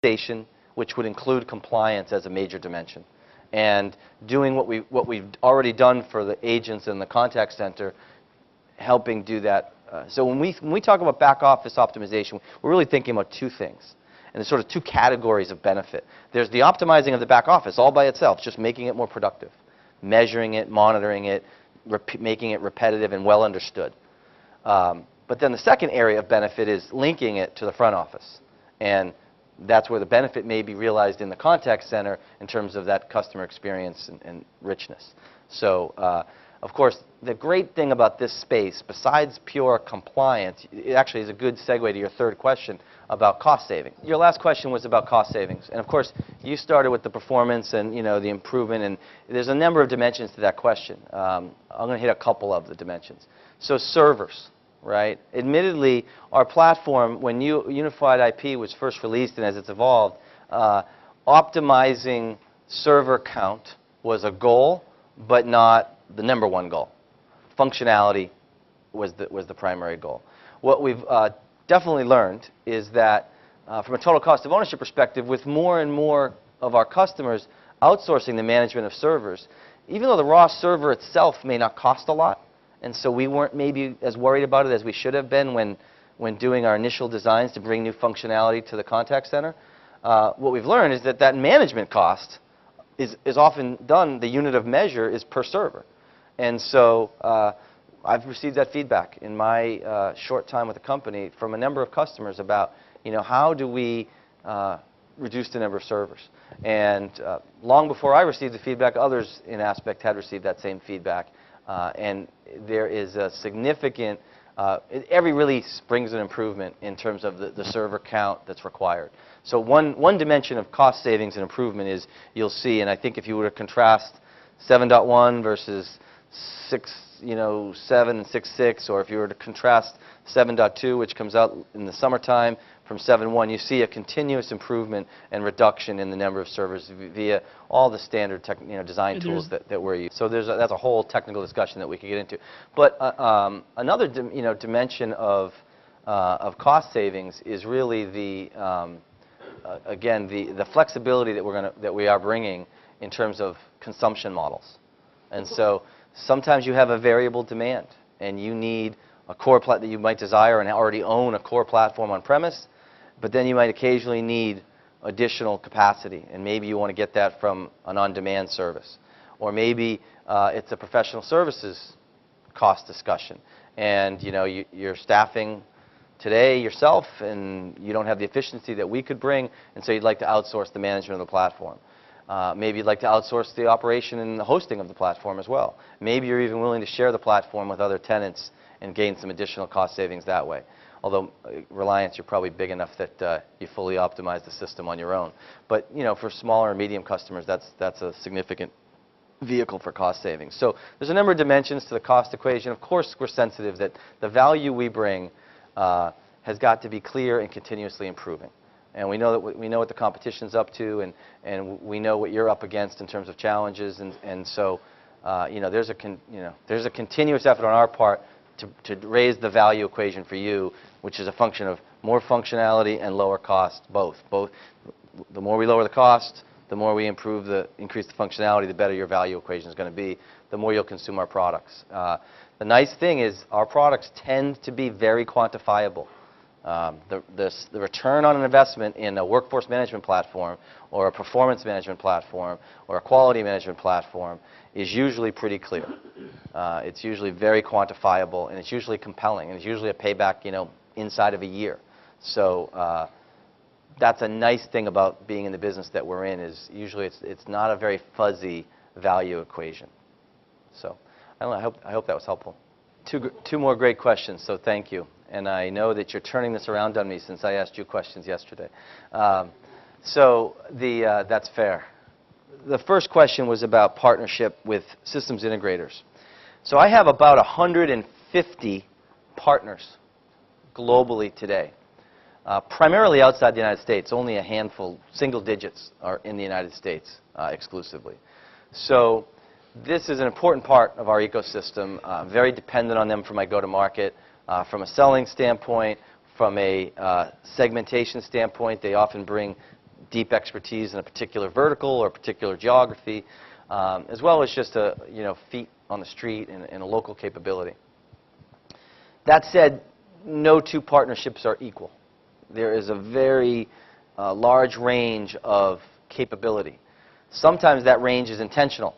station, which would include compliance as a major dimension. And doing what we've already done for the agents in the contact center, helping do that. So when we talk about back office optimization, we're really thinking about two things. And there's sort of two categories of benefit. There's the optimizing of the back office all by itself, just making it more productive, measuring it, monitoring it, making it repetitive and well understood. But then the second area of benefit is linking it to the front office. And that's where the benefit may be realized in the contact center in terms of that customer experience and richness. So, of course, the great thing about this space, besides pure compliance, it actually is a good segue to your third question about cost savings. Your last question was about cost savings. And of course, you started with the performance and the improvement. And there's a number of dimensions to that question. I'm going to hit a couple of the dimensions. So servers. Right? Admittedly, our platform, when Unified IP was first released and as it's evolved, optimizing server count was a goal, but not the number one goal. Functionality was the primary goal. What we've definitely learned is that from a total cost of ownership perspective, with more and more of our customers outsourcing the management of servers, even though the raw server itself may not cost a lot, and so we weren't maybe as worried about it as we should have been when doing our initial designs to bring new functionality to the contact center. What we've learned is that management cost is often done, the unit of measure is per server. And so I've received that feedback in my short time with the company from a number of customers about, how do we reduce the number of servers? And long before I received the feedback, others in Aspect had received that same feedback. And there is a significant, every release brings an improvement in terms of the server count that's required. So one dimension of cost savings and improvement is you'll see, and I think if you were to contrast 7.1 versus 6.7 and 6.6, or if you were to contrast 7.2, which comes out in the summertime, from 7.1, you see a continuous improvement and reduction in the number of servers via all the standard design tools that we're using. So that's a whole technical discussion that we could get into. But another dimension of cost savings is really again the flexibility that we are bringing in terms of consumption models. And so sometimes you have a variable demand, and you need a core that you might desire and already own a core platform on premise. But then you might occasionally need additional capacity, and maybe you want to get that from an on-demand service. Or maybe it's a professional services cost discussion, and you're staffing today yourself, and you don't have the efficiency that we could bring, and so you'd like to outsource the management of the platform. Maybe you'd like to outsource the operation and the hosting of the platform as well. Maybe you're even willing to share the platform with other tenants and gain some additional cost savings that way. Although Reliance, you're probably big enough that you fully optimize the system on your own. But for smaller and medium customers, that's a significant vehicle for cost savings. So there's a number of dimensions to the cost equation. Of course, we're sensitive that the value we bring has got to be clear and continuously improving. And we know that we know what the competition's up to, and we know what you're up against in terms of challenges. And so there's a continuous effort on our part to raise the value equation for you, which is a function of more functionality and lower cost, both. The more we lower the cost, the more we increase the functionality, the better your value equation is going to be, the more you'll consume our products. The nice thing is our products tend to be very quantifiable. The return on an investment in a workforce management platform or a performance management platform or a quality management platform is usually pretty clear. It's usually very quantifiable, and it's usually compelling, and it's usually a payback inside of a year. So that's a nice thing about being in the business that we're in, is usually it's not a very fuzzy value equation. So I don't know, I hope that was helpful. Two more great questions, so thank you. And I know that you're turning this around on me since I asked you questions yesterday. That's fair. The first question was about partnership with systems integrators. So I have about 150 partners globally today, primarily outside the United States. Only a handful, single digits, are in the United States exclusively. So this is an important part of our ecosystem, very dependent on them for my go-to-market. From a selling standpoint, from a segmentation standpoint, they often bring deep expertise in a particular vertical or a particular geography, as well as just feet on the street and a local capability. That said, no two partnerships are equal. There is a very large range of capability. Sometimes that range is intentional.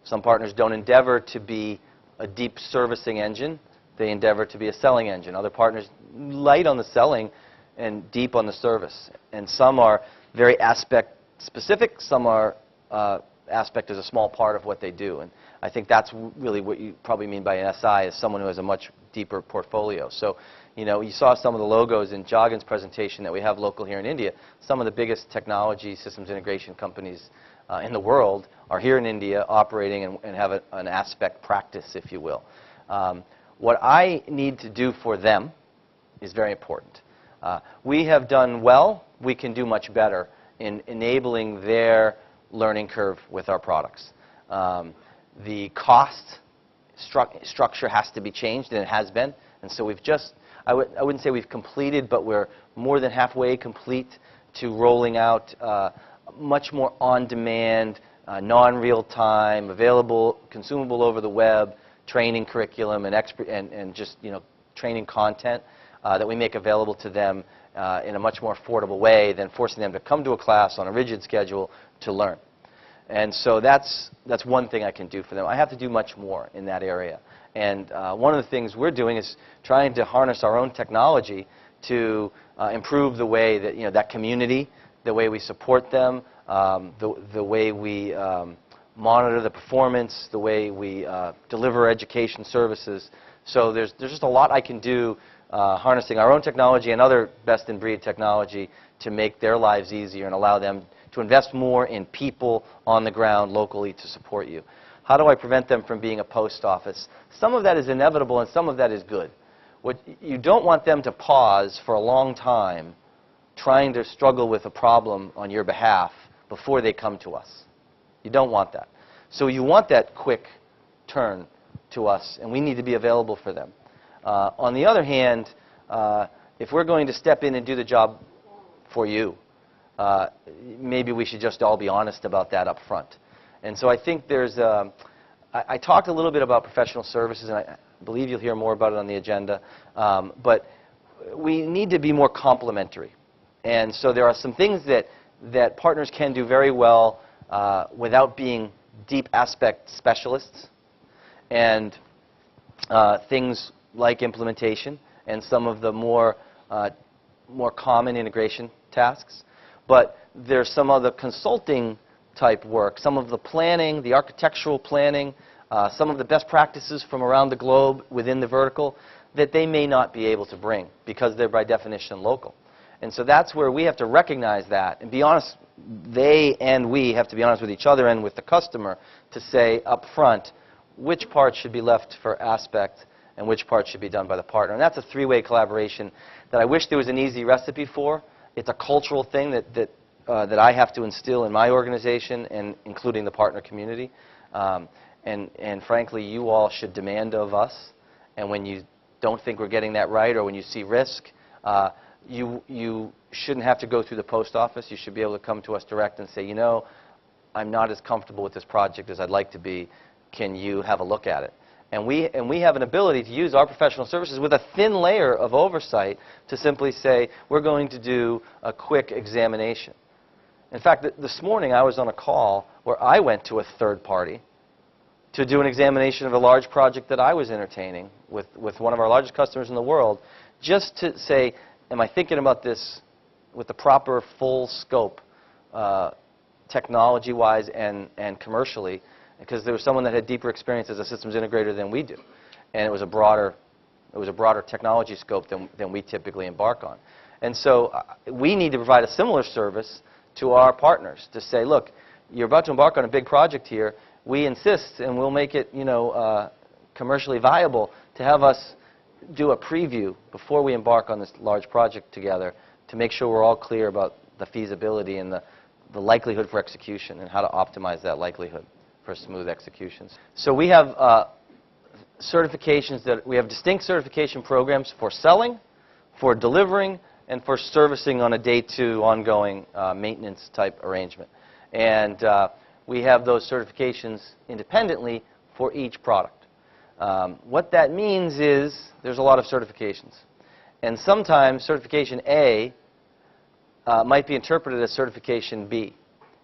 Some partners don't endeavor to be a deep servicing engine. They endeavor to be a selling engine. Other partners light on the selling and deep on the service. And some are very aspect specific. Some are aspect is a small part of what they do. And I think that's really what you probably mean by an SI, is someone who has a much deeper portfolio. So, you saw some of the logos in Jagan's presentation that we have local here in India. Some of the biggest technology systems integration companies in the world are here in India operating and have an aspect practice, if you will. What I need to do for them is very important. We have done well. We can do much better in enabling their learning curve with our products. The cost structure has to be changed, and it has been. And so we've just, I wouldn't say we've completed, but we're more than halfway complete to rolling out much more on-demand, non-real-time, available, consumable over the web, training curriculum and just training content that we make available to them in a much more affordable way than forcing them to come to a class on a rigid schedule to learn. And so that's one thing I can do for them. I have to do much more in that area. And one of the things we're doing is trying to harness our own technology to improve the way that that community, the way we support them, the way we monitor the performance, the way we deliver education services. So there's just a lot I can do harnessing our own technology and other best-in-breed technology to make their lives easier and allow them to invest more in people on the ground locally to support you. How do I prevent them from being a post office? Some of that is inevitable and some of that is good. What you don't want them to pause for a long time trying to struggle with a problem on your behalf before they come to us. You don't want that. So you want that quick turn to us, and we need to be available for them. On the other hand, if we're going to step in and do the job for you, maybe we should just all be honest about that up front. And so I think there's I talked a little bit about professional services, and I believe you'll hear more about it on the agenda. But we need to be more complementary. And so there are some things that partners can do very well without being deep aspect specialists, and things like implementation and some of the more common integration tasks. But there's some of the consulting type work, some of the planning, the architectural planning, some of the best practices from around the globe within the vertical that they may not be able to bring because they're by definition local. And so that's where we have to recognize that and be honest. They and we have to be honest with each other and with the customer to say up front which part should be left for aspect and which part should be done by the partner. And that's a three-way collaboration that I wish there was an easy recipe for. It's a cultural thing that I have to instill in my organization, and including the partner community. And frankly, you all should demand of us. And when you don't think we're getting that right, or when you see risk, you shouldn't have to go through the post office. You should be able to come to us direct and say, I'm not as comfortable with this project as I'd like to be. Can you have a look at it? And we have an ability to use our professional services with a thin layer of oversight to simply say, we're going to do a quick examination. In fact, this morning I was on a call where I went to a third party to do an examination of a large project that I was entertaining with one of our largest customers in the world, just to say, am I thinking about this with the proper full scope, technology-wise and commercially? Because there was someone that had deeper experience as a systems integrator than we do, and it was a broader technology scope than we typically embark on. And so we need to provide a similar service to our partners to say, look, you're about to embark on a big project here. We insist, and we'll make it commercially viable to have us do a preview before we embark on this large project together to make sure we're all clear about the feasibility and the likelihood for execution and how to optimize that likelihood for smooth executions. So we have certifications we have distinct certification programs for selling, for delivering, and for servicing on a day-2 ongoing maintenance type arrangement. And we have those certifications independently for each product. What that means is there's a lot of certifications. And sometimes certification A might be interpreted as certification B,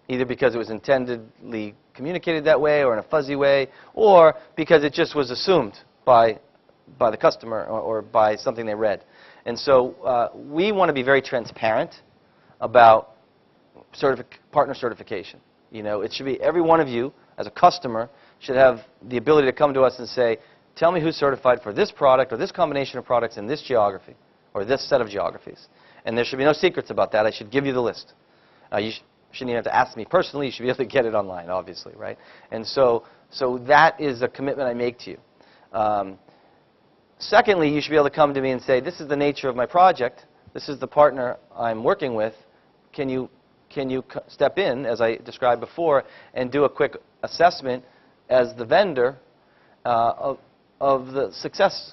either because it was intendedly communicated that way or in a fuzzy way, or because it just was assumed by the customer or by something they read. And so we want to be very transparent about partner certification. You know, it should be every one of you as a customer should have the ability to come to us and say, tell me who's certified for this product or this combination of products in this geography or this set of geographies. And there should be no secrets about that. I should give you the list. You shouldn't even have to ask me personally. You should be able to get it online, obviously, right? And so that is a commitment I make to you. Secondly, you should be able to come to me and say, this is the nature of my project. This is the partner I'm working with. Can you step in, as I described before, and do a quick assessment as the vendor of the success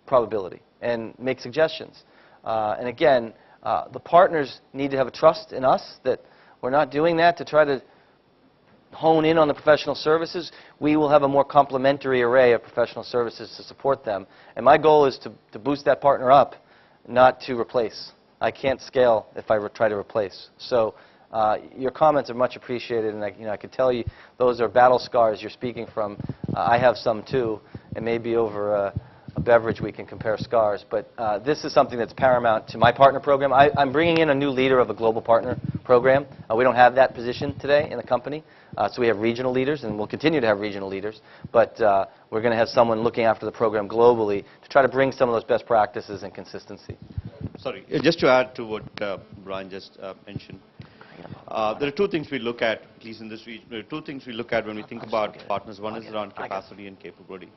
probability and make suggestions? And again, the partners need to have a trust in us that we're not doing that to try to hone in on the professional services. We will have a more complementary array of professional services to support them. And my goal is to boost that partner up, not to replace. I can't scale if I try to replace. So your comments are much appreciated, and I can tell you those are battle scars you're speaking from. I have some too, and maybe over a beverage we can compare scars. But this is something that's paramount to my partner program. I'm bringing in a new leader of a global partner program. We don't have that position today in the company. So we have regional leaders, and we'll continue to have regional leaders. But we're going to have someone looking after the program globally to try to bring some of those best practices and consistency. Sorry, just to add to what Bryan just mentioned. There are two things we look at least in this region. There are two things we look at when we think about partners. One is around capacity and capability.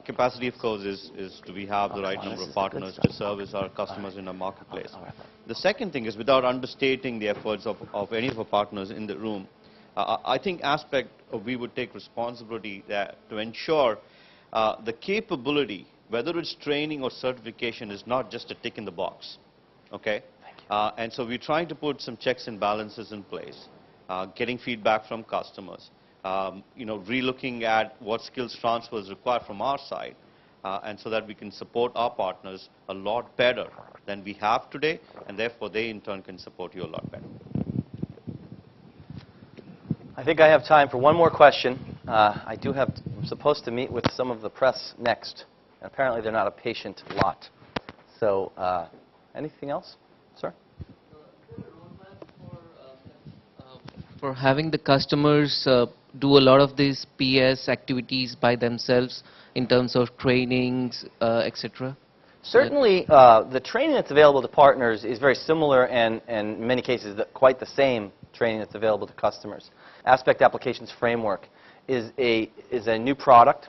Capacity, of course, is do we have the right number of partners to service our customers in our marketplace. The second thing is, without understating the efforts of any of our partners in the room, I think we would take responsibility to ensure the capability, whether it's training or certification, is not just a tick in the box. Okay? And so we're trying to put some checks and balances in place, getting feedback from customers, relooking at what skills transfer is required from our side, and so that we can support our partners a lot better than we have today, and therefore they in turn can support you a lot better. I think I have time for one more question. I'm supposed to meet with some of the press next. And apparently they're not a patient lot. So anything else? Sir? For having the customers do a lot of these PS activities by themselves in terms of trainings, etc.? Certainly, the training that's available to partners is very similar and in many cases quite the same training that's available to customers. Aspect Applications Framework is a new product,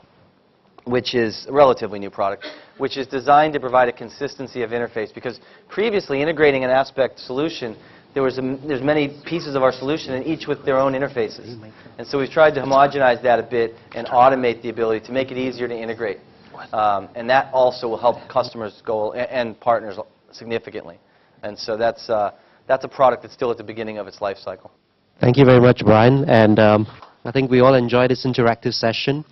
which is a relatively new product, which is designed to provide a consistency of interface. Because previously, integrating an Aspect solution, there's many pieces of our solution, and each with their own interfaces. And so we've tried to homogenize that a bit and automate the ability to make it easier to integrate. And that also will help customers and partners significantly. And so that's a product that's still at the beginning of its life cycle. Thank you very much, Bryan. And I think we all enjoyed this interactive session.